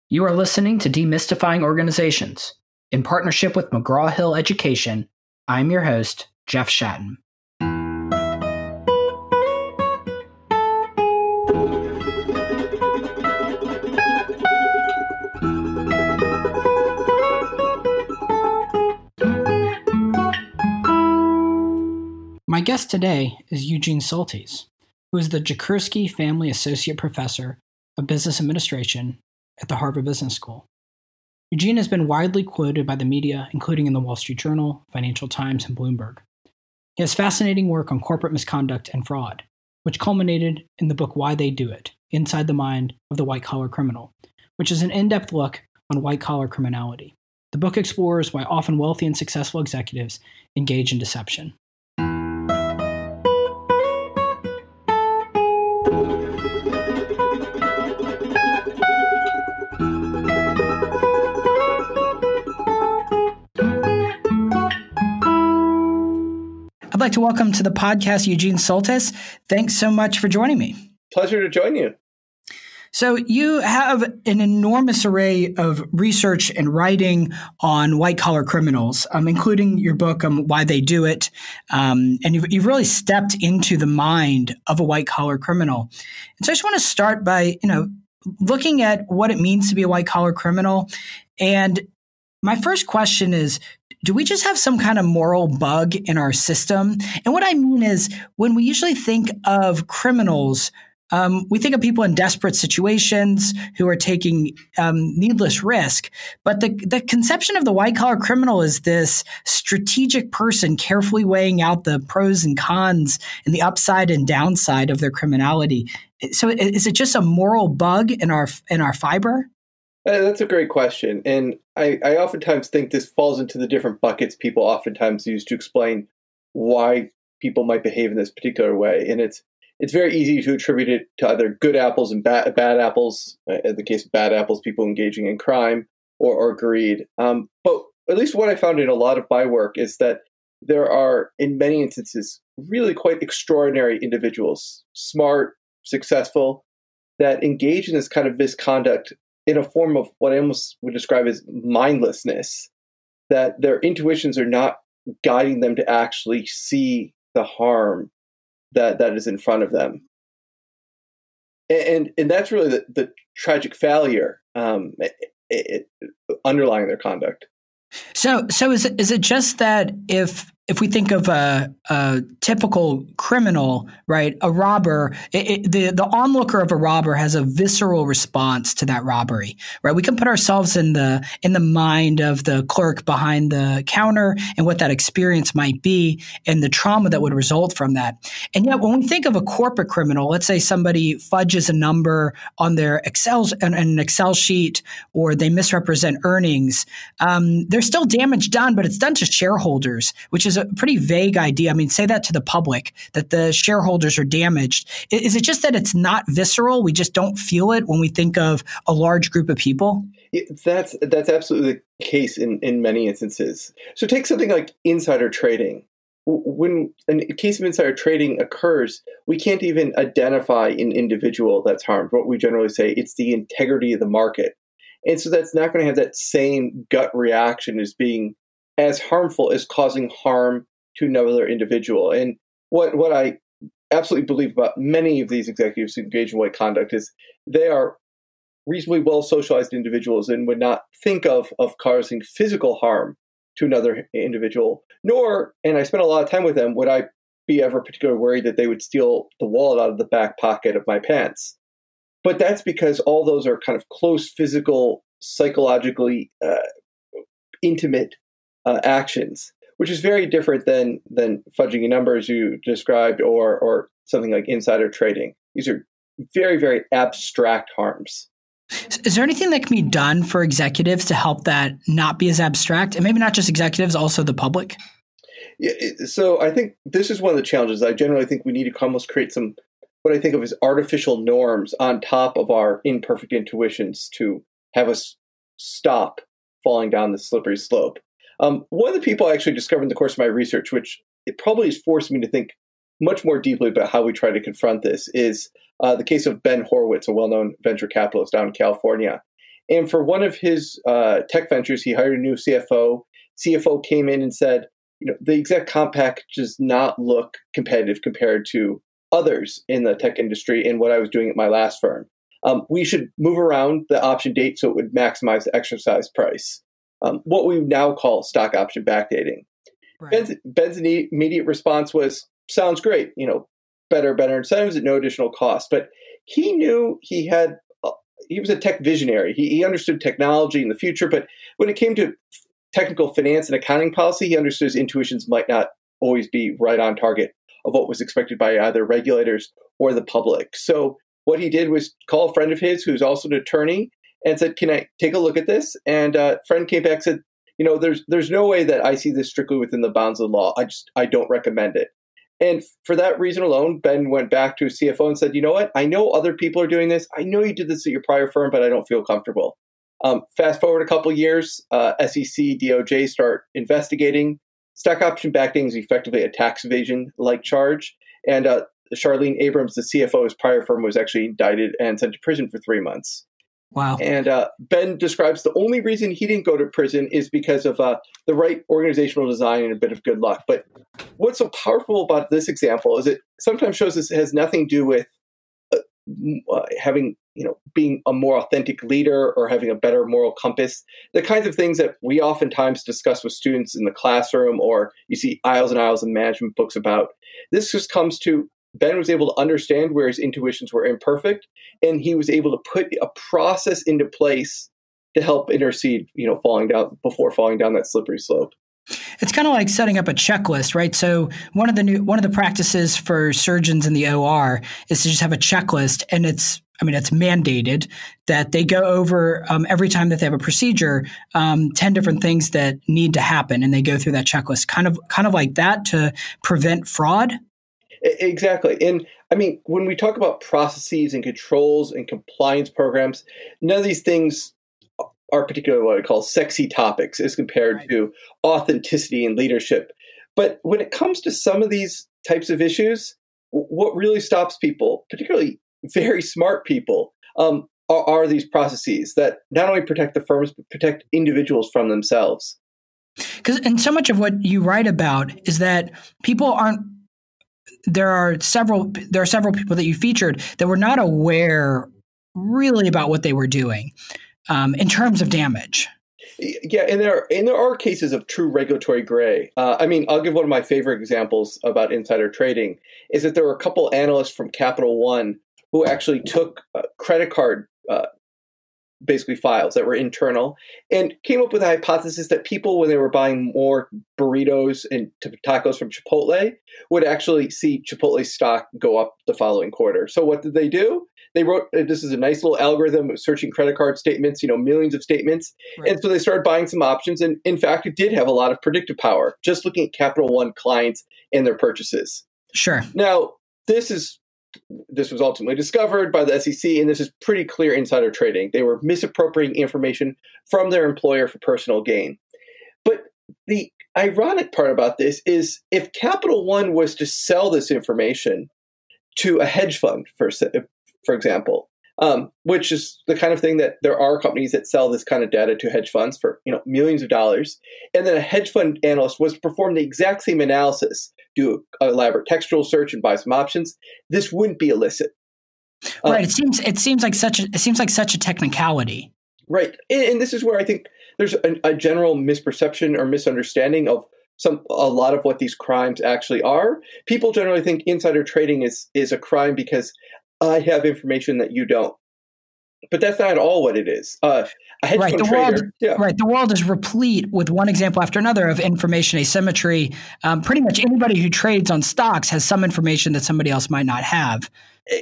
You are listening to Demystifying Organizations. In partnership with McGraw-Hill Education, I'm your host, Jeff Schatten. My guest today is Eugene Soltes, who is the Jakurski Family Associate Professor of Business Administration at the Harvard Business School. Eugene has been widely quoted by the media, including in the Wall Street Journal, Financial Times, and Bloomberg. He has fascinating work on corporate misconduct and fraud, which culminated in the book Why They Do It, Inside the Mind of the WhiteCollar Criminal, which is an in-depth look on white-collar criminality. The book explores why often wealthy and successful executives engage in deception. I'd like to welcome to the podcast Eugene Soltes. Thanks so much for joining me. Pleasure to join you. So you have an enormous array of research and writing on white-collar criminals, including your book, Why They Do It. And you've really stepped into the mind of a white-collar criminal. And so I just want to start by, looking at what it means to be a white-collar criminal. And my first question is, do we just have some kind of moral bug in our system? And what I mean is, when we usually think of criminals, we think of people in desperate situations who are taking needless risk. But the conception of the white-collar criminal is this strategic person carefully weighing out the pros and cons and the upside and downside of their criminality. So is it just a moral bug in our fiber? That's a great question. And I oftentimes think this falls into the different buckets people oftentimes use to explain why people might behave in this particular way. And it's very easy to attribute it to either good apples and bad apples. In the case of bad apples, people engaging in crime or greed. But at least what I found in a lot of my work is that there are, in many instances, really quite extraordinary individuals, smart, successful, that engage in this kind of misconduct in a form of what I almost would describe as mindlessness, that their intuitions are not guiding them to actually see the harm that is in front of them. And that's really the tragic failure underlying their conduct. So is it just that if we think of a typical criminal, right, a robber, the onlooker of a robber has a visceral response to that robbery, right? We can put ourselves in the mind of the clerk behind the counter and what that experience might be and the trauma that would result from that. And yet when we think of a corporate criminal, let's say somebody fudges a number on their an Excel sheet, or they misrepresent earnings, there's still damage done, but it's done to shareholders, which is a pretty vague idea. I mean, say that to the public, that the shareholders are damaged. Is it just that it's not visceral? We just don't feel it when we think of a large group of people? That's absolutely the case in many instances. So take something like insider trading. When a case of insider trading occurs, we can't even identify an individual that's harmed. What we generally say, it's the integrity of the market. And so that's not going to have that same gut reaction as being as harmful as causing harm to another individual. And what I absolutely believe about many of these executives who engage in white conduct is they are reasonably well socialized individuals and would not think of causing physical harm to another individual, nor, and I spent a lot of time with them, would I be ever particularly worried that they would steal the wallet out of the back pocket of my pants. But that's because all those are kind of close, physical, psychologically intimate actions, which is very different than fudging a number as you described, or something like insider trading. These are very, very abstract harms. Is there anything that can be done for executives to help that not be as abstract? And maybe not just executives, also the public? Yeah, so I think this is one of the challenges. I generally think we need to almost create some, what I think of as artificial norms on top of our imperfect intuitions to have us stop falling down the slippery slope. One of the people I actually discovered in the course of my research, which it probably has forced me to think much more deeply about how we try to confront this, is the case of Ben Horowitz, a well-known venture capitalist out in California. And for one of his tech ventures, he hired a new CFO. CFO came in and said, the exec comp package does not look competitive compared to others in the tech industry and what I was doing at my last firm. We should move around the option date so it would maximize the exercise price, what we now call stock option backdating. Right. Ben's immediate response was, sounds great, better incentives at no additional cost. But he knew he was a tech visionary. He understood technology in the future, but when it came to technical finance and accounting policy, he understood his intuitions might not always be right on target of what was expected by either regulators or the public. So what he did was call a friend of his who's also an attorney and said, can I take a look at this? And friend came back and said, there's no way that I see this strictly within the bounds of the law. I don't recommend it. And for that reason alone, Ben went back to his CFO and said, you know what? I know other people are doing this. I know you did this at your prior firm, but I don't feel comfortable. Fast forward a couple of years, SEC, DOJ start investigating. Stock option backdating is effectively a tax evasion-like charge. And Charlene Abrams, the CFO of his prior firm, was actually indicted and sent to prison for 3 months. Wow. And Ben describes the only reason he didn't go to prison is because of the right organizational design and a bit of good luck. But what's so powerful about this example is it sometimes shows this has nothing to do with having, being a more authentic leader or having a better moral compass. The kinds of things that we oftentimes discuss with students in the classroom or you see aisles and aisles of management books about. This just comes to Ben was able to understand where his intuitions were imperfect, and he was able to put a process into place to help intercede, falling down that slippery slope. It's kind of like setting up a checklist, right? So one of the practices for surgeons in the OR is to just have a checklist, and it's mandated that they go over every time that they have a procedure, 10 different things that need to happen, and they go through that checklist, kind of like that to prevent fraud. Exactly. And when we talk about processes and controls and compliance programs, none of these things are particularly what I call sexy topics as compared to authenticity and leadership. But when it comes to some of these types of issues, what really stops people, particularly very smart people, are these processes that not only protect the firms, but protect individuals from themselves. And so much of what you write about is that people aren't. There are several people that you featured that were not aware really about what they were doing in terms of damage. Yeah, and there are cases of true regulatory gray. I'll give one of my favorite examples about insider trading is that there were a couple analysts from Capital One who actually took credit card basically files that were internal and came up with a hypothesis that people, when they were buying more burritos and tacos from Chipotle, would actually see Chipotle stock go up the following quarter. So what did they do? They wrote, this is a nice little algorithm of searching credit card statements, millions of statements. Right. And so they started buying some options. And in fact, it did have a lot of predictive power, just looking at Capital One clients and their purchases. Sure. Now, this was ultimately discovered by the SEC, and this is pretty clear insider trading. They were misappropriating information from their employer for personal gain. But the ironic part about this is if Capital One was to sell this information to a hedge fund, for example, which is the kind of thing that there are companies that sell this kind of data to hedge funds for millions of dollars, and then a hedge fund analyst was to perform the exact same analysis, do an elaborate textual search and buy some options, this wouldn't be illicit. Right. It seems like such a technicality. Right. And this is where I think there's a general misperception or misunderstanding of a lot of what these crimes actually are. People generally think insider trading is a crime because I have information that you don't. But that's not at all what it is. A hedge fund trader. The world is replete with one example after another of information asymmetry. Pretty much anybody who trades on stocks has some information that somebody else might not have.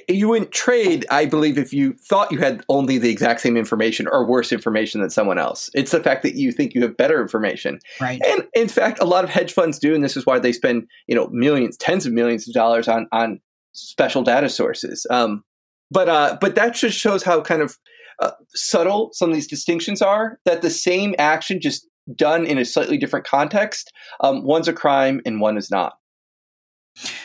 You wouldn't trade, I believe, if you thought you had only the exact same information or worse information than someone else. It's the fact that you think you have better information. Right. And in fact, a lot of hedge funds do, and this is why they spend millions, tens of millions of dollars on special data sources. But that just shows how kind of subtle some of these distinctions are, that the same action just done in a slightly different context, one's a crime and one is not.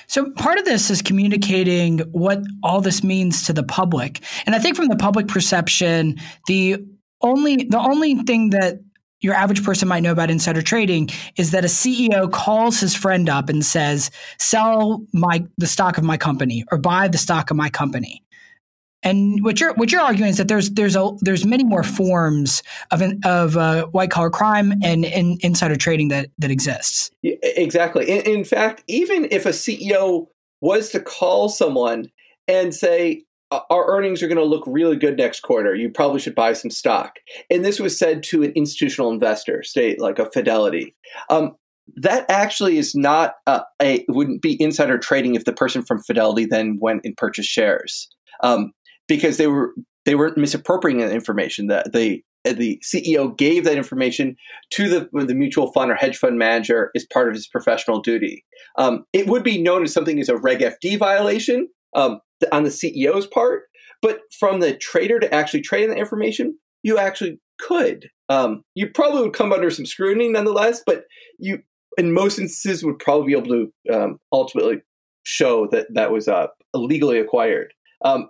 So part of this is communicating what all this means to the public. And I think from the public perception, the only thing that your average person might know about insider trading is that a CEO calls his friend up and says, "Sell the stock of my company or buy the stock of my company." And what you're arguing is that there's many more forms of white collar crime and insider trading that exists. Yeah, exactly. In fact, even if a CEO was to call someone and say, our earnings are going to look really good next quarter, you probably should buy some stock, and this was said to an institutional investor, say like a Fidelity, that actually is not wouldn't be insider trading if the person from Fidelity then went and purchased shares. Because they weren't misappropriating that information. The CEO gave that information to the mutual fund or hedge fund manager as part of his professional duty. It would be known as something as a Reg FD violation on the CEO's part, but from the trader to actually trade in the information, you actually could. You probably would come under some scrutiny nonetheless, but you, in most instances, would probably be able to ultimately show that was illegally acquired.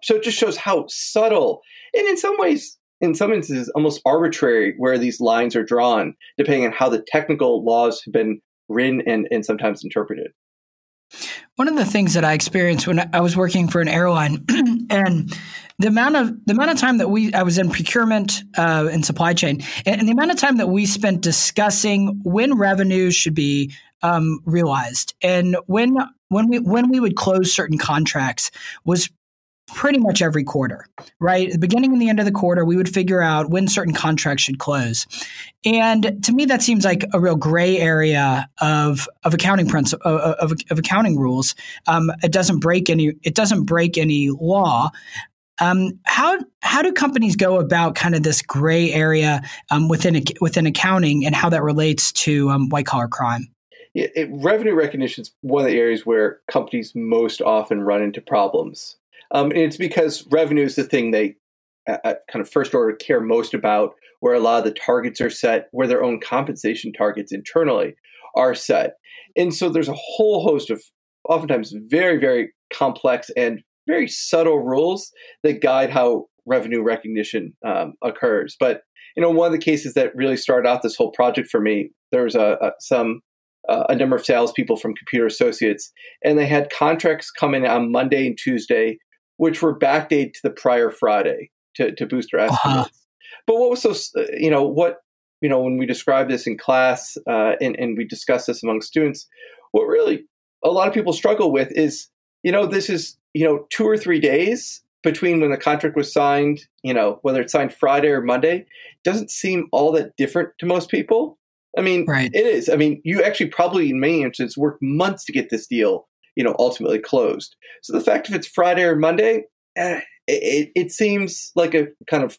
So it just shows how subtle, and in some ways, in some instances, almost arbitrary where these lines are drawn, depending on how the technical laws have been written and sometimes interpreted. One of the things that I experienced when I was working for an airline, and the amount of time that I was in procurement and supply chain, and the amount of time that we spent discussing when revenues should be realized, and when we would close certain contracts was pretty much every quarter, right? At the beginning and the end of the quarter, we would figure out when certain contracts should close. And to me, that seems like a real gray area of accounting of accounting rules. It doesn't break any law. How do companies go about kind of this gray area within accounting, and how that relates to white collar crime? Revenue recognition is one of the areas where companies most often run into problems. And it's because revenue is the thing they kind of first order care most about, where a lot of the targets are set, where their own compensation targets internally are set. And so there's a whole host of oftentimes very, very complex and very subtle rules that guide how revenue recognition occurs. But, one of the cases that really started out this whole project for me, there was a number of salespeople from Computer Associates, and they had contracts come in on Monday and Tuesday, which were backdated to the prior Friday to boost their estimates. But what was so, when we describe this in class and we discuss this among students, what really a lot of people struggle with is, this is, 2 or 3 days between when the contract was signed, whether it's signed Friday or Monday, doesn't seem all that different to most people. I mean, right. It is. I mean, you actually probably in many instances work months to get this deal ultimately closed. So the fact if it's Friday or Monday, it seems like a kind of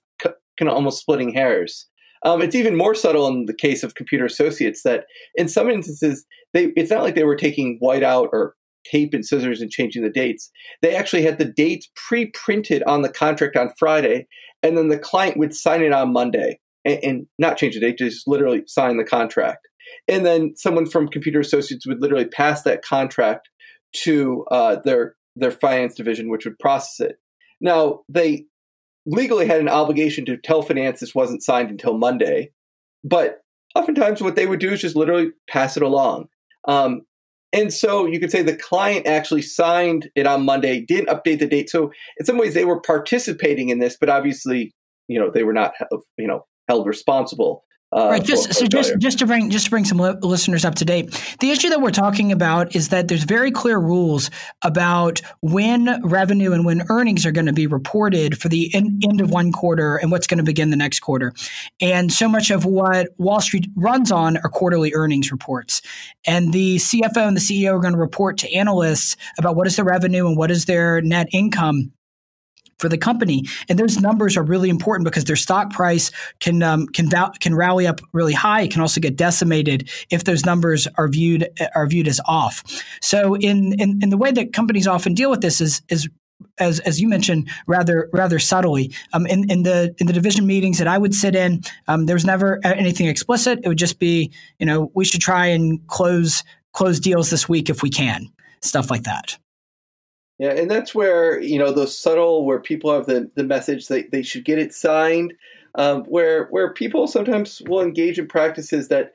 almost splitting hairs. It's even more subtle in the case of Computer Associates that in some instances, it's not like they were taking whiteout or tape and scissors and changing the dates. They actually had the dates pre-printed on the contract on Friday, and then the client would sign it on Monday and not change the date, just literally sign the contract. And then someone from Computer Associates would literally pass that contract to their finance division, which would process it. Now, they legally had an obligation to tell finance this wasn't signed until Monday, but oftentimes what they would do is just literally pass it along. And so you could say the client actually signed it on Monday, didn't update the date. So in some ways they were participating in this, but obviously, they were not, held responsible. Right. Just to bring some listeners up to date, the issue that we're talking about is that there's very clear rules about when revenue and when earnings are going to be reported for the end of one quarter and what's going to begin the next quarter. And so much of what Wall Street runs on are quarterly earnings reports. And the CFO and the CEO are going to report to analysts about what is the revenue and what is their net income for the company. And those numbers are really important because their stock price can rally up really high. It can also get decimated if those numbers are viewed as off. So in the way that companies often deal with this is as you mentioned, rather subtly. In the division meetings that I would sit in, there was never anything explicit. It would just be, we should try and close deals this week if we can, stuff like that. Yeah, and that's where, those subtle, where people have the message that they should get it signed, where people sometimes will engage in practices that,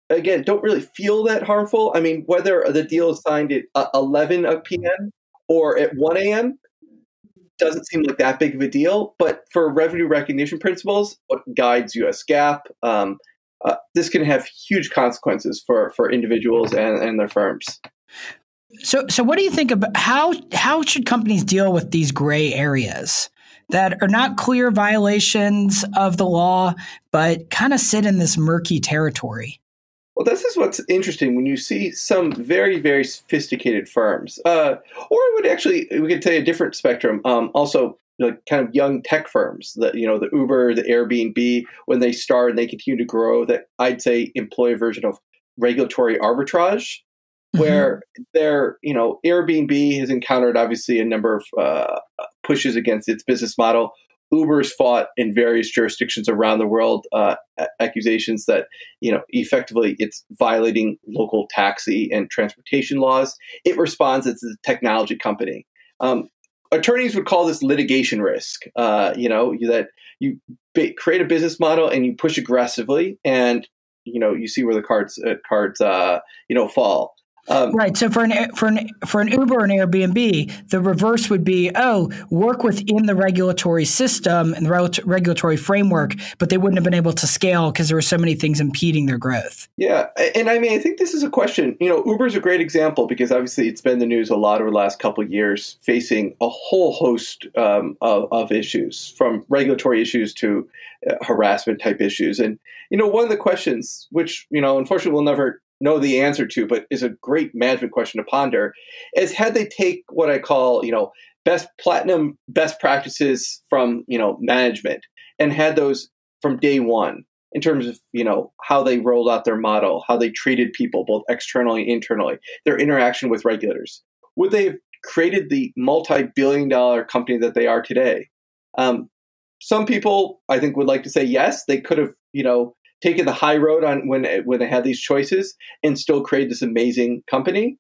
again, don't really feel that harmful. I mean, whether the deal is signed at 11 p.m. or at 1 a.m. doesn't seem like that big of a deal. But for revenue recognition principles, what guides U.S. GAAP, this can have huge consequences for individuals and their firms. So what do you think about how should companies deal with these gray areas that are not clear violations of the law, but kind of sit in this murky territory? Well, this is what's interesting when you see some very, very sophisticated firms, or we could say a different spectrum. Also, like kind of young tech firms that, the Uber, the Airbnb, when they start and they continue to grow, that I'd say employ a version of regulatory arbitrage, where Airbnb has encountered obviously a number of pushes against its business model. Uber's fought in various jurisdictions around the world accusations that effectively it's violating local taxi and transportation laws. It responds as a technology company. Attorneys would call this litigation risk. That you create a business model and you push aggressively, and you see where the cards fall. Right. So for an Uber or an Airbnb, the reverse would be, work within the regulatory system and the regulatory framework, but they wouldn't have been able to scale because there were so many things impeding their growth. Yeah. And I mean, I think this is a question, Uber's a great example because obviously it's been in the news a lot over the last couple of years, facing a whole host of issues, from regulatory issues to harassment type issues. And, one of the questions, which, unfortunately we'll never know the answer to, but is a great management question to ponder, is had they take what I call, best practices from, management, and had those from day one in terms of, how they rolled out their model, how they treated people, both externally and internally, their interaction with regulators, would they have created the multi-billion-dollar company that they are today? Some people, I think, would like to say yes, they could have, taken the high road on when they had these choices and still create this amazing company.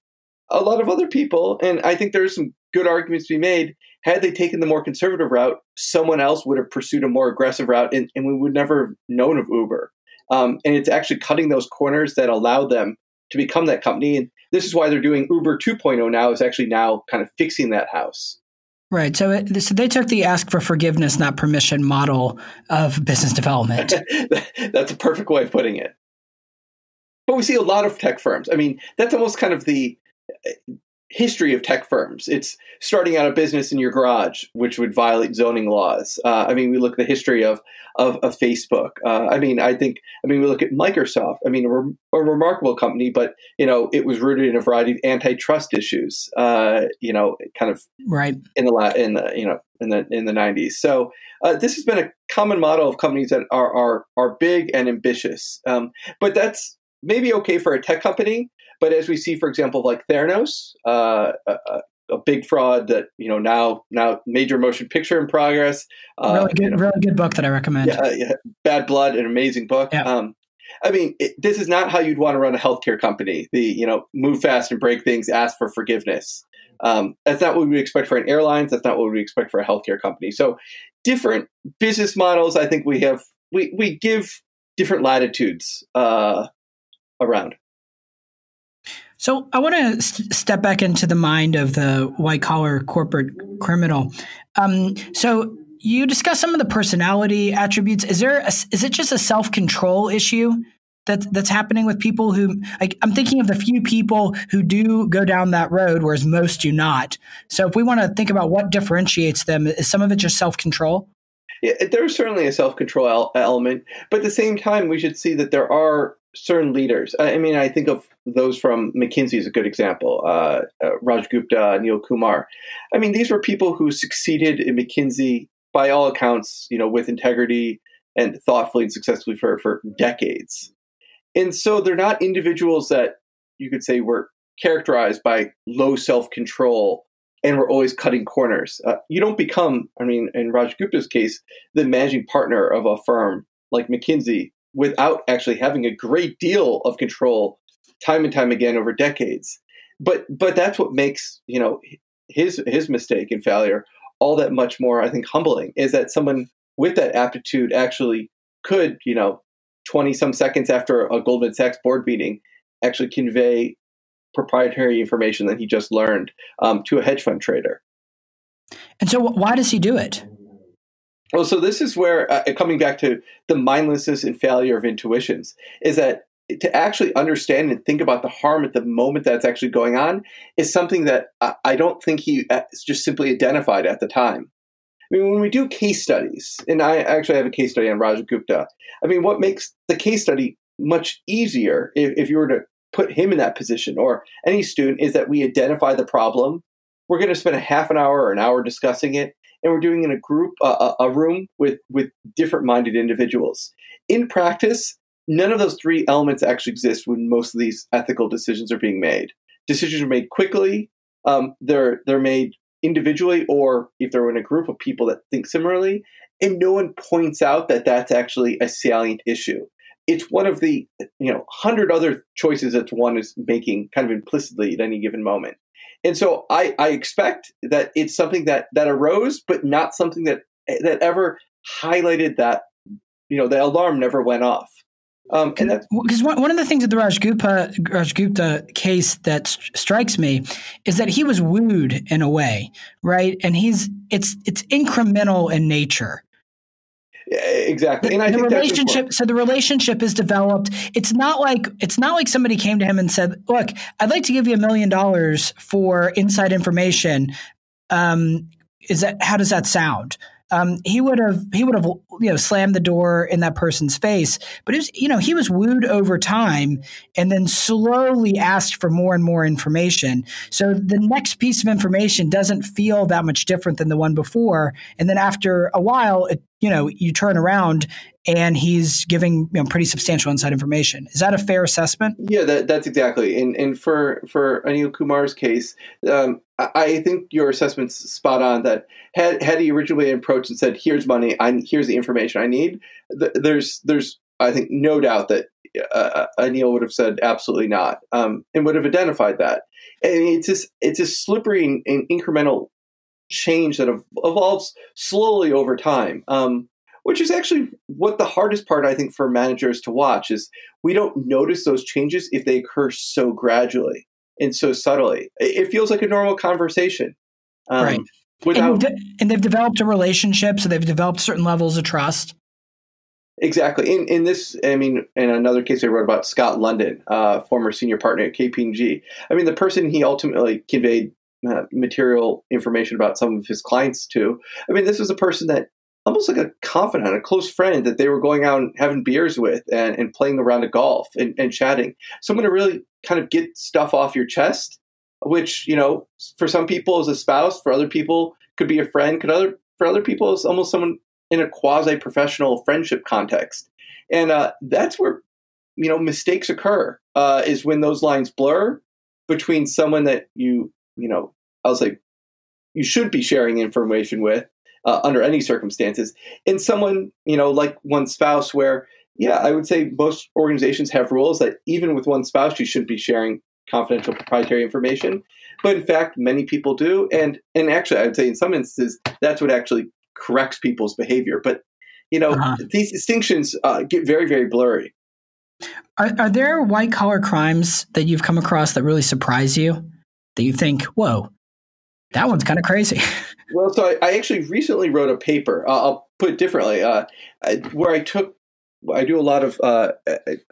A lot of other people, and I think there's some good arguments to be made, had they taken the more conservative route, someone else would have pursued a more aggressive route, and we would never have known of Uber. And it's actually cutting those corners that allowed them to become that company. And this is why they're doing Uber 2.0 now, is actually now kind of fixing that house. Right. So they took the ask for forgiveness, not permission model of business development. That's a perfect way of putting it. But we see a lot of tech firms. I mean, that's almost kind of the history of tech firms. It's starting out a business in your garage, which would violate zoning laws. We look at the history of Facebook. We look at Microsoft. A remarkable company, but it was rooted in a variety of antitrust issues. Kind of right in the 90s. So this has been a common model of companies that are big and ambitious. But that's maybe okay for a tech company. But as we see, for example, like Theranos, a big fraud that now major motion picture in progress. Really good book that I recommend. Yeah, Bad Blood, an amazing book. Yeah. This is not how you'd want to run a healthcare company. Move fast and break things, ask for forgiveness. That's not what we expect for an airlines. That's not what we expect for a healthcare company. So different business models. I think we give different latitudes around. So I want to step back into the mind of the white-collar corporate criminal. So you discuss some of the personality attributes. Is it just a self-control issue that's happening with people who, I'm thinking of the few people who do go down that road, whereas most do not. So if we want to think about what differentiates them, is some of it just self-control? Yeah, there's certainly a self-control element, but at the same time, we should see that there are certain leaders. I think of those from McKinsey is a good example. Raj Gupta, Neil Kumar. These were people who succeeded in McKinsey by all accounts, with integrity and thoughtfully and successfully for decades. And so they're not individuals that you could say were characterized by low self-control and were always cutting corners. You don't become, in Raj Gupta's case, the managing partner of a firm like McKinsey without actually having a great deal of control time and time again over decades. But that's what makes, his mistake and failure all that much more, I think, humbling, is that someone with that aptitude actually could, 20 some seconds after a Goldman Sachs board meeting, actually convey proprietary information that he just learned to a hedge fund trader. And so why does he do it? Well, so this is where, coming back to the mindlessness and failure of intuitions, is that to actually understand and think about the harm at the moment that's actually going on is something that I don't think he just simply identified at the time. I mean, when we do case studies, and I actually have a case study on Raj Gupta, I mean, what makes the case study much easier if you were to put him in that position or any student is that we identify the problem. We're going to spend a half an hour or an hour discussing it, and we're doing it in a group, a room with different-minded individuals. In practice, none of those three elements actually exist when most of these ethical decisions are being made. Decisions are made quickly. They're made individually, or if they're in a group of people that think similarly, and no one points out that that's actually a salient issue. It's one of the 100 other choices that one is making kind of implicitly at any given moment. And so I expect that it's something that arose, but not something that ever highlighted that, the alarm never went off. Because one of the things with the Raj Gupta case that strikes me is that he was wooed in a way, right? And it's incremental in nature. Exactly. And I think relationship. So the relationship is developed. It's not like somebody came to him and said, "Look, I'd like to give you $1 million for inside information." How does that sound? He would have slammed the door in that person's face, but it was, he was wooed over time and then slowly asked for more and more information. So the next piece of information doesn't feel that much different than the one before. And then after a while, you turn around and he's giving pretty substantial inside information. Is that a fair assessment? Yeah, that's exactly. And for Anil Kumar's case, I think your assessment's spot on. That had he originally approached and said, "Here's money, here's the information I need," there's I think no doubt that Anil would have said absolutely not, and would have identified that. And it's a slippery and incremental change that evolves slowly over time. Which is actually what the hardest part, I think, for managers to watch is we don't notice those changes if they occur so gradually and so subtly. It feels like a normal conversation. Right. And they've developed a relationship, so they've developed certain levels of trust. Exactly. In this, in another case I wrote about, Scott London, former senior partner at KPMG. The person he ultimately conveyed material information about some of his clients to, this was a person that almost like a confidant, a close friend that they were going out and having beers with and playing a round of golf and chatting. Someone to really kind of get stuff off your chest, which, for some people is a spouse, for other people could be a friend, for other people is almost someone in a quasi-professional friendship context. And that's where, mistakes occur, is when those lines blur between someone that I'll say you should be sharing information with, under any circumstances, and someone, like one spouse where, I would say most organizations have rules that even with one spouse, you shouldn't be sharing confidential proprietary information. But in fact, many people do. And actually, I would say in some instances, that's what actually corrects people's behavior. But, these distinctions get very, very blurry. Are there white-collar crimes that you've come across that really surprise you, that you think, whoa, that one's kind of crazy? Well, so I actually recently wrote a paper. I'll put it differently, where I do a lot of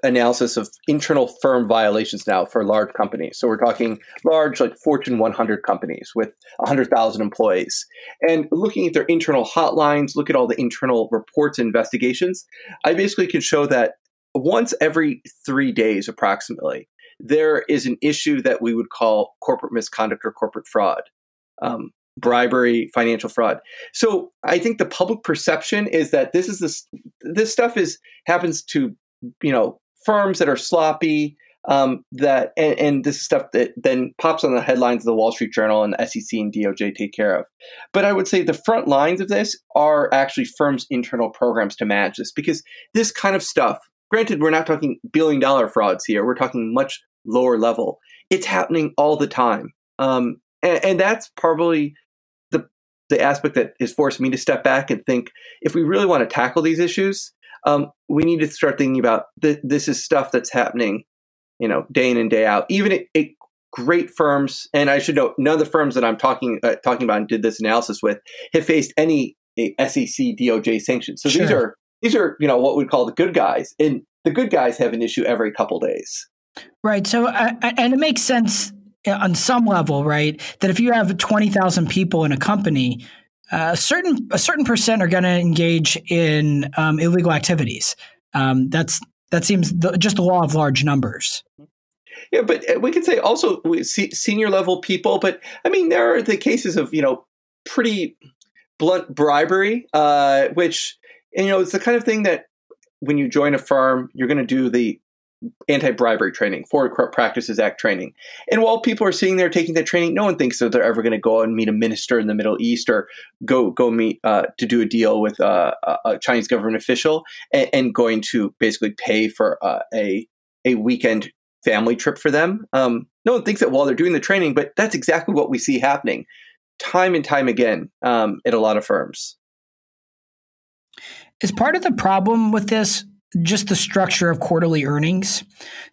analysis of internal firm violations now for large companies. So we're talking large, like Fortune 100 companies with 100,000 employees, and looking at their internal hotlines, look at all the internal reports and investigations. I basically can show that once every 3 days, approximately, there is an issue that we would call corporate misconduct or corporate fraud. Bribery, financial fraud. So I think the public perception is that this stuff happens to firms that are sloppy, and this is stuff that then pops on the headlines of the Wall Street Journal and the SEC and DOJ take care of. But I would say the front lines of this are actually firms' internal programs to manage this, because this kind of stuff, granted, we're not talking billion-dollar frauds here, we're talking much lower level. It's happening all the time. And that's probably the aspect that has forced me to step back and think, if we really want to tackle these issues, we need to start thinking about this is stuff that's happening, day in and day out. Even at great firms, and I should note, none of the firms that I'm talking about and did this analysis with have faced any SEC DOJ sanctions. So Sure. these are what we'd call the good guys, and the good guys have an issue every couple days. Right. So, and it makes sense on some level, right, that if you have 20,000 people in a company, a certain percent are going to engage in illegal activities. That seems just the law of large numbers. Yeah, but we could say also senior level people. But I mean, there are the cases of pretty blunt bribery, which it's the kind of thing that when you join a firm, you're going to do the anti-bribery training, Foreign Corrupt Practices Act training. And while people are sitting there taking that training, no one thinks that they're ever going to go and meet a minister in the Middle East or go meet to do a deal with a Chinese government official and going to basically pay for a weekend family trip for them. No one thinks that while they're doing the training, but that's exactly what we see happening time and time again at a lot of firms. Is part of the problem with this just the structure of quarterly earnings?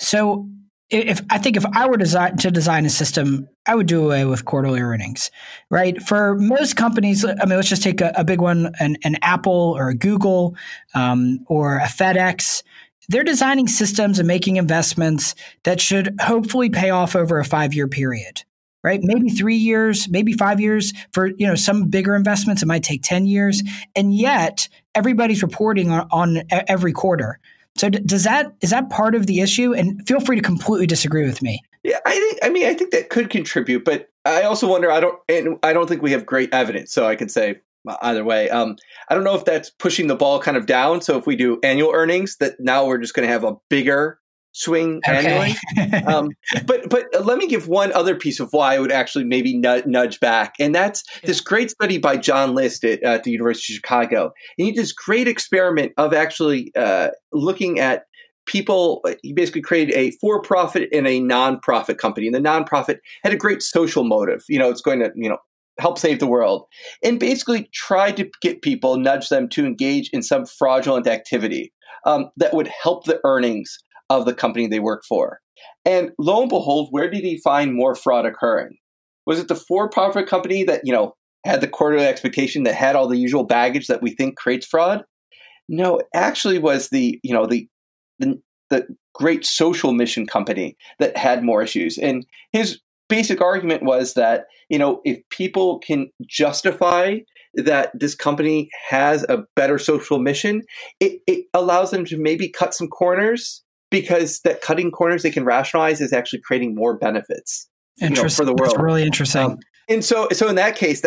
So if I were to design a system, I would do away with quarterly earnings, right? For most companies, I mean, let's just take a big one, an Apple or a Google or a FedEx. They're designing systems and making investments that should hopefully pay off over a 5-year period, right? Maybe 3 years, maybe 5 years. For some bigger investments, it might take 10 years. And yet everybody's reporting on every quarter. So is that part of the issue? And feel free to completely disagree with me. Yeah, I think that could contribute, but I also wonder, I don't think we have great evidence. So I can say either way. I don't know if that's pushing the ball kind of down. So if we do annual earnings, that now we're just going to have a bigger swing annually. But let me give one other piece of why I would actually maybe nudge back. And that's this great study by John List at the University of Chicago. And he did this great experiment of actually looking at people. He basically created a for-profit and a non-profit company. And the non-profit had a great social motive. It's going to, help save the world. And basically tried to get people, nudge them to engage in some fraudulent activity that would help the earnings of the company they work for. And lo and behold, where did he find more fraud occurring? Was it the for-profit company that, had the quarterly expectation, that had all the usual baggage that we think creates fraud? No, it actually was the great social mission company that had more issues. And his basic argument was that, if people can justify that this company has a better social mission, it allows them to maybe cut some corners, because that cutting corners they can rationalize is actually creating more benefits for the world. That's really interesting. And so in that case,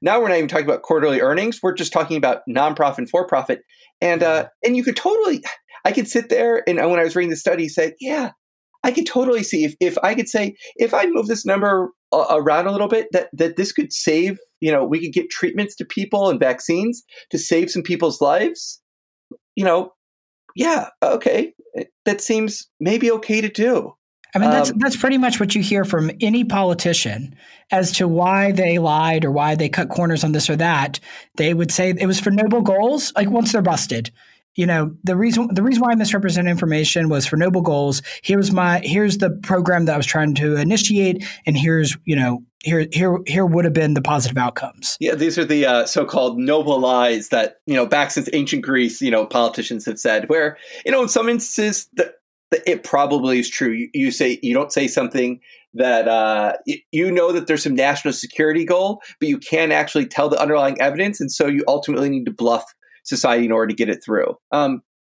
now we're not even talking about quarterly earnings. We're just talking about nonprofit and for-profit. And you could totally, I could sit there and when I was reading the study say, yeah, I could totally see if I could say, if I move this number around a little bit, that this could save, we could get treatments to people and vaccines to save some people's lives. Yeah, okay. That seems maybe okay to do. I mean, that's pretty much what you hear from any politician as to why they lied or why they cut corners on this or that. They would say it was for noble goals. Like once they're busted, the reason why I misrepresented information was for noble goals. Here's the program that I was trying to initiate, and here would have been the positive outcomes. Yeah, these are the so-called noble lies that back since ancient Greece, politicians have said. Where in some instances that it probably is true. You don't say something that that there's some national security goal, but you can't actually tell the underlying evidence, and so you ultimately need to bluff society in order to get it through.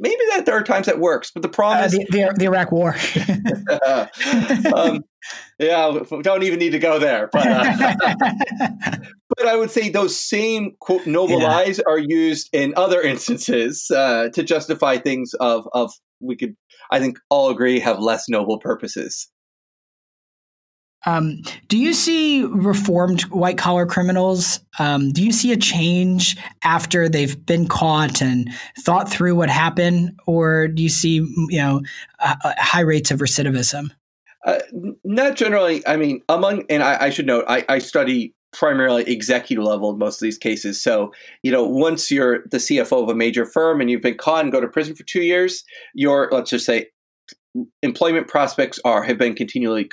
Maybe that there are times that works, but the problem is the Iraq War. Yeah, we don't even need to go there. But I would say those same quote noble lies are used in other instances to justify things of we could, I think, all agree have less noble purposes. Do you see reformed white-collar criminals? Do you see a change after they've been caught and thought through what happened, or do you see, high rates of recidivism? Not generally. I mean, and I should note, I study primarily executive level in most of these cases. So, once you're the CFO of a major firm and you've been caught and go to prison for 2 years, your, let's just say, employment prospects have been continually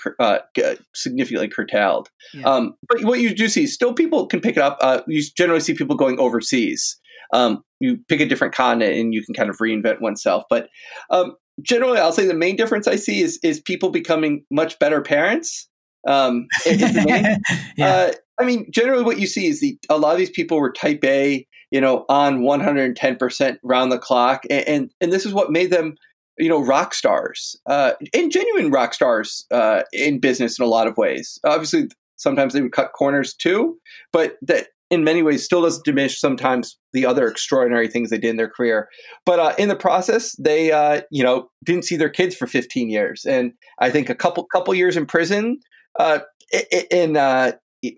significantly curtailed. Yeah. But what you do see, still people can pick it up. You generally see people going overseas. You pick a different continent and you can kind of reinvent oneself. But generally, I'll say the main difference I see is people becoming much better parents. Is the main. Yeah. Generally what you see is a lot of these people were type A, on 110% round the clock. And this is what made them, rock stars, and genuine rock stars in business in a lot of ways. Obviously, sometimes they would cut corners too, but that in many ways still doesn't diminish sometimes the other extraordinary things they did in their career. But in the process, they, didn't see their kids for 15 years. And I think a couple years in prison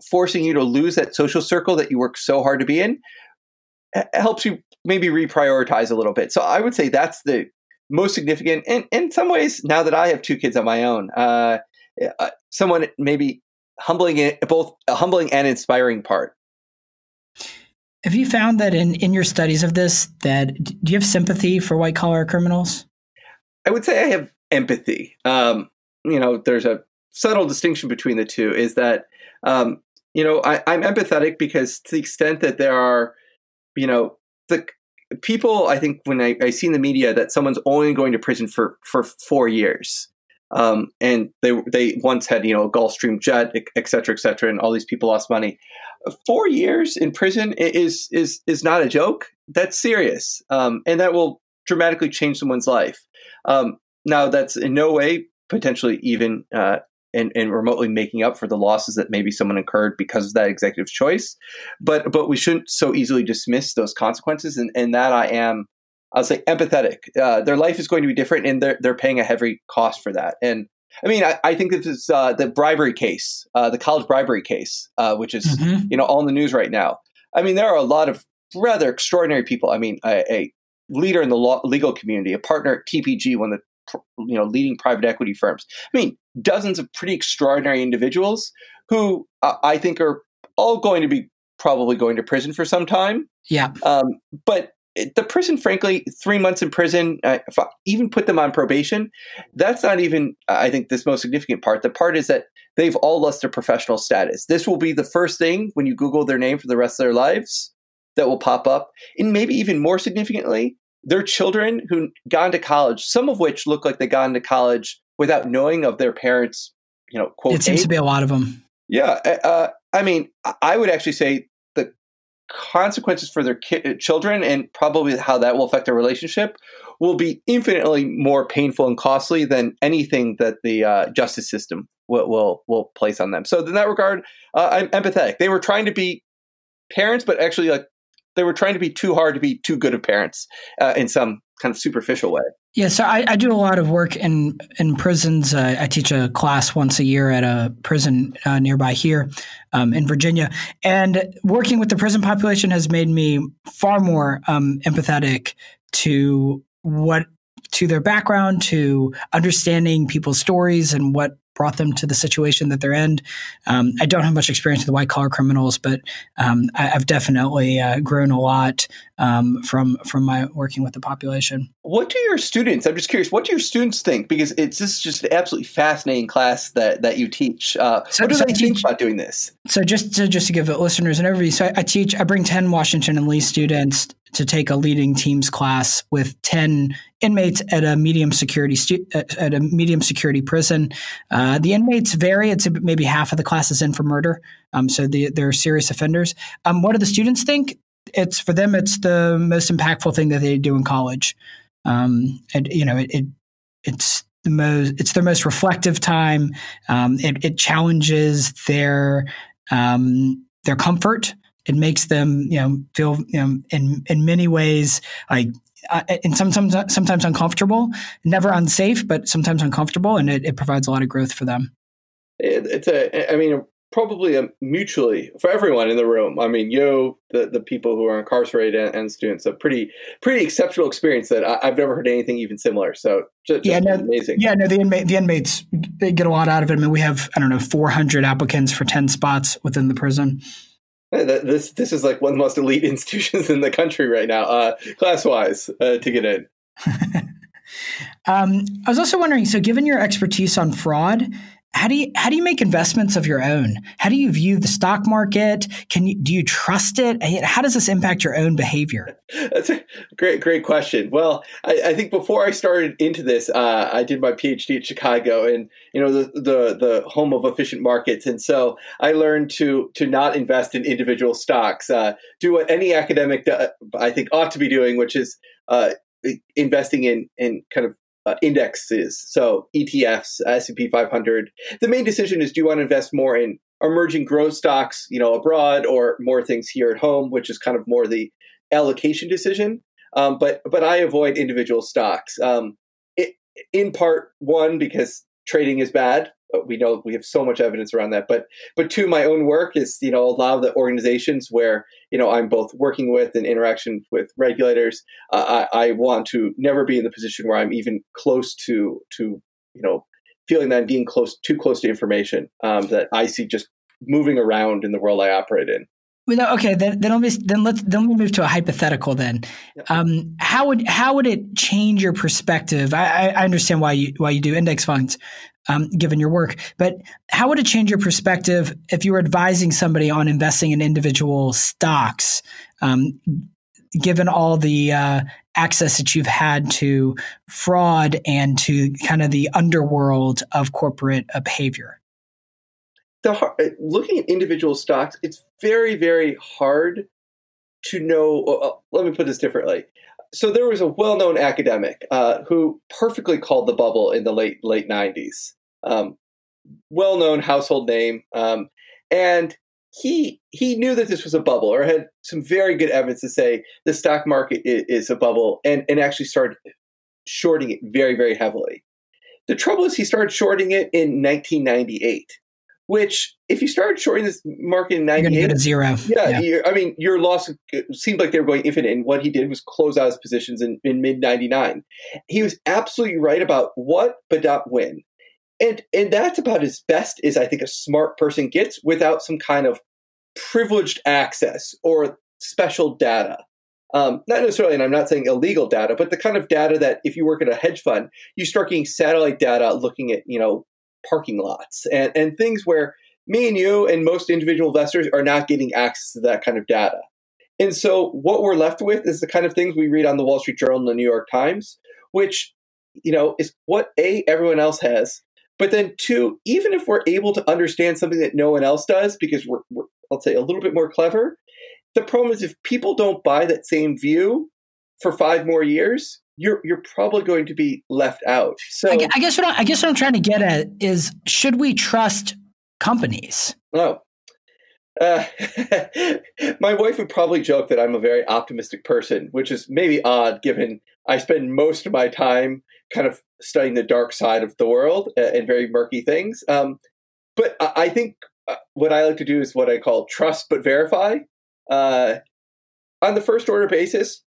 forcing you to lose that social circle that you work so hard to be in helps you maybe reprioritize a little bit. So I would say that's the most significant. And in some ways, now that I have 2 kids of my own, someone maybe both a humbling and inspiring part. Have you found that in your studies of this, do you have sympathy for white-collar criminals? I would say I have empathy. There's a subtle distinction between the two, is that, I'm empathetic because to the extent that there are, the people, I think when I see in the media that someone's only going to prison for 4 years, and they once had, a Gulfstream jet, et cetera, and all these people lost money. 4 years in prison is not a joke. That's serious. And that will dramatically change someone's life. Now that's in no way potentially even, and remotely making up for the losses that maybe someone incurred because of that executive choice. But we shouldn't so easily dismiss those consequences. And that I'll say empathetic. Their life is going to be different and they're paying a heavy cost for that. And I think this is the bribery case, the college bribery case, which is, all in the news right now. There are a lot of rather extraordinary people. A leader in the legal community, a partner at TPG, one of the leading private equity firms. Dozens of pretty extraordinary individuals who I think are all going to be probably going to prison for some time. Yeah. But the prison, frankly, 3 months in prison, if I even put them on probation, that's not even, I think, this most significant part. The part is that they've all lost their professional status. This will be the first thing when you Google their name for the rest of their lives that will pop up. And maybe even more significantly, their children who got into college, some of which look like they got into college without knowing of their parents, quote. It seems to be a lot of them. Yeah. I would actually say the consequences for their children and probably how that will affect their relationship will be infinitely more painful and costly than anything that the justice system will place on them. So in that regard, I'm empathetic. They were trying to be parents, but actually they were trying to be too hard to be too good of parents in some kind of superficial way. Yeah, so I do a lot of work in prisons. I teach a class once a year at a prison nearby here in Virginia. And working with the prison population has made me far more empathetic to their background, to understanding people's stories and what brought them to the situation that they're in. I don't have much experience with white-collar criminals, but I've definitely grown a lot from my working with the population. What do your students, I'm just curious, what do your students think? Because this is just an absolutely fascinating class that you teach. What do they think about doing this? So just to give listeners an overview, so I bring 10 Washington and Lee students to take a leading teams class with 10 inmates at a medium security prison. The inmates vary. It's maybe half of the class is in for murder. So they're serious offenders. What do the students think? For them, it's the most impactful thing that they do in college. It's their most reflective time. It challenges their comfort. It makes them, feel, in many ways like, and sometimes uncomfortable, never unsafe, but sometimes uncomfortable, and it provides a lot of growth for them. It's probably mutually for everyone in the room. I mean, the people who are incarcerated and students, a pretty exceptional experience that I've never heard anything even similar. So just amazing. Yeah, no, the inmates, they get a lot out of it. I mean, we have, 400 applicants for 10 spots within the prison. This is like one of the most elite institutions in the country right now, class-wise, to get in. I was also wondering, so given your expertise on fraud, how do you make investments of your own? How do you view the stock market? Do you trust it? How does this impact your own behavior? That's a great question. Well, I think before I started into this, I did my PhD at Chicago, and the home of efficient markets, and so I learned to not invest in individual stocks. Do what any academic I think ought to be doing, which is investing in kind of indexes, so ETFs, S&P 500. The main decision is, do you want to invest more in emerging growth stocks, abroad, or more things here at home, which is kind of more the allocation decision. But I avoid individual stocks. In part, one, because trading is bad. We know we have so much evidence around that. But two, my own work is, a lot of the organizations where, I'm both working with and interaction with regulators. I want to never be in the position where I'm even close to feeling that I'm being too close to information that I see just moving around in the world I operate in. Well, okay, then let me move to a hypothetical. Then, yep. How would it change your perspective? I understand why you do index funds, given your work, but how would it change your perspective if you were advising somebody on investing in individual stocks, given all the access that you've had to fraud and to kind of the underworld of corporate behavior? Looking at individual stocks, it's very, very hard to know. Let me put this differently. So there was a well-known academic who perfectly called the bubble in the late 90s. Well-known household name. And he knew that this was a bubble, or had some very good evidence to say the stock market is a bubble, and actually started shorting it very, very heavily. The trouble is he started shorting it in 1998. Which, if you started shorting this market in 98, you're going to get a zero. Yeah. Your loss seemed like they were going infinite. And what he did was close out his positions in mid 99. He was absolutely right about what, but not when. And that's about as best as I think a smart person gets without some kind of privileged access or special data. Not necessarily, and I'm not saying illegal data, but the kind of data that if you work at a hedge fund, you start getting satellite data looking at, parking lots and things where me and you and most individual investors are not getting access to that kind of data. And so what we're left with is the kind of things we read on the Wall Street Journal and the New York Times, which, is what everyone else has. But then two, even if we're able to understand something that no one else does, because we're I'll say, a little bit more clever, the problem is if people don't buy that same view for 5 more years, you're probably going to be left out. So I guess what I'm trying to get at is, should we trust companies? Oh, my wife would probably joke that I'm a very optimistic person, which is maybe odd given I spend most of my time kind of studying the dark side of the world and very murky things. But I think what I like to do is what I call trust but verify. On the first order basis,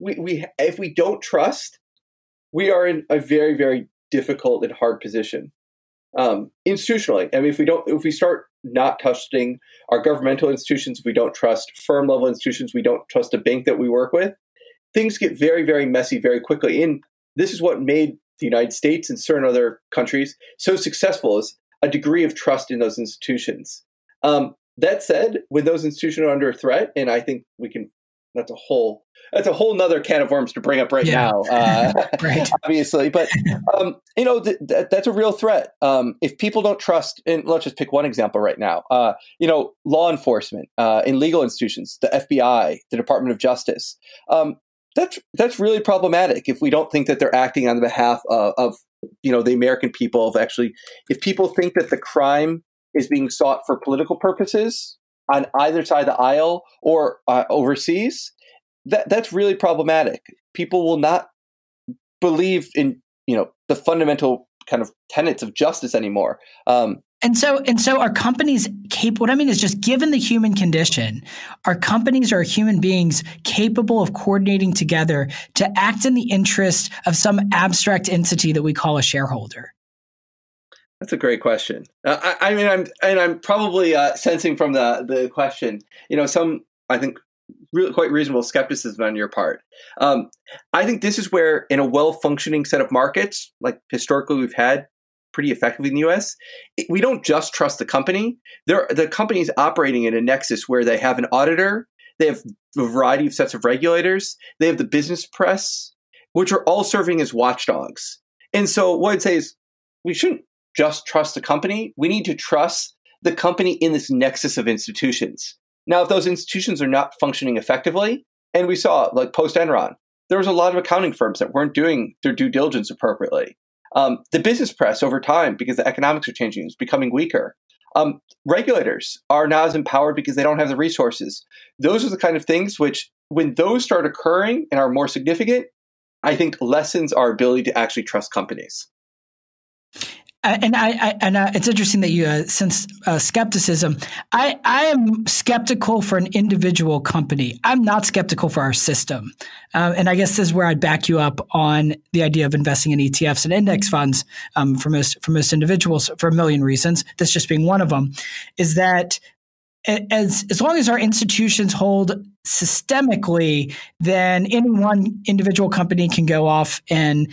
we if we don't trust, we are in a very, very difficult and hard position. Institutionally, I mean, if we start not trusting our governmental institutions, if we don't trust firm level institutions, we don't trust a bank that we work with, things get very, very messy very quickly. And this is what made the United States and certain other countries so successful, is a degree of trust in those institutions. That said, when those institutions are under threat, and I think we can, that's a whole nother can of worms to bring up now, right. Obviously. But, that's a real threat. If people don't trust, and let's just pick one example right now, law enforcement, in legal institutions, the FBI, the Department of Justice, that's really problematic if we don't think that they're acting on behalf of the American people. If people think that the crime is being sought for political purposes on either side of the aisle or overseas, that's really problematic. People will not believe in the fundamental kind of tenets of justice anymore. And so are companies capable? What I mean is just given the human condition, are companies or human beings capable of coordinating together to act in the interest of some abstract entity that we call a shareholder? That's a great question. I'm probably sensing from the question, some, I think, really quite reasonable skepticism on your part. I think this is where, in a well-functioning set of markets, like historically we've had pretty effectively in the U.S., we don't just trust the company. The company's operating in a nexus where they have an auditor, they have a variety of sets of regulators, they have the business press, which are all serving as watchdogs. And so what I'd say is we shouldn't just trust the company. We need to trust the company in this nexus of institutions. Now, if those institutions are not functioning effectively, and we saw, like post-Enron, there was a lot of accounting firms that weren't doing their due diligence appropriately. The business press over time, because the economics are changing, is becoming weaker. Regulators are not as empowered because they don't have the resources. Those are the kind of things which, when those start occurring and are more significant, I think lessens our ability to actually trust companies. And it's interesting that you sense skepticism. I am skeptical for an individual company. I'm not skeptical for our system. And I guess this is where I'd back you up on the idea of investing in ETFs and index funds for most individuals for a million reasons. This just being one of them, is that as long as our institutions hold systemically, then any one individual company can go off and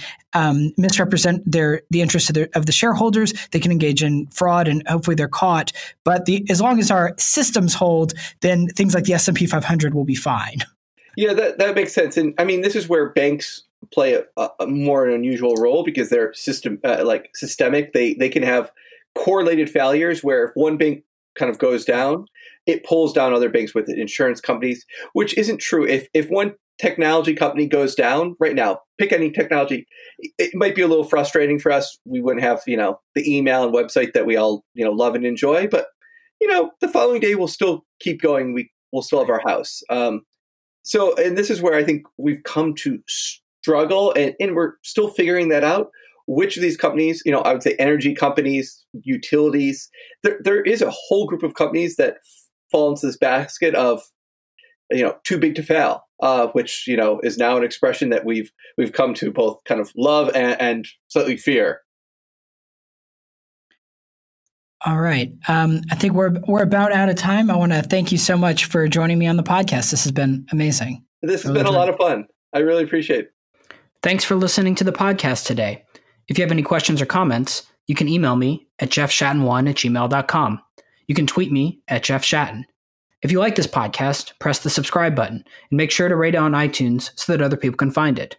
misrepresent the interests of the shareholders. They can engage in fraud, and hopefully they're caught. But as long as our systems hold, then things like the S&P 500 will be fine. Yeah, that makes sense. And I mean, this is where banks play a more unusual role because they're systemic. They can have correlated failures where if one bank kind of goes down, it pulls down other banks with it, insurance companies, which isn't true. If one technology company goes down right now, pick any technology, it might be a little frustrating for us. We wouldn't have, the email and website that we all, love and enjoy, but, the following day we'll still keep going. We'll still have our house. And this is where I think we've come to struggle and we're still figuring that out. Which of these companies, I would say energy companies, utilities, there is a whole group of companies that fall into this basket of, too big to fail, which, is now an expression that we've come to both kind of love and slightly fear. All right. I think we're about out of time. I want to thank you so much for joining me on the podcast. This has been amazing. This has been a lot of fun. I really appreciate it. Thanks for listening to the podcast today. If you have any questions or comments, you can email me at jeffshatten1@gmail.com. You can tweet me at jeffshatten. If you like this podcast, press the subscribe button and make sure to rate it on iTunes so that other people can find it.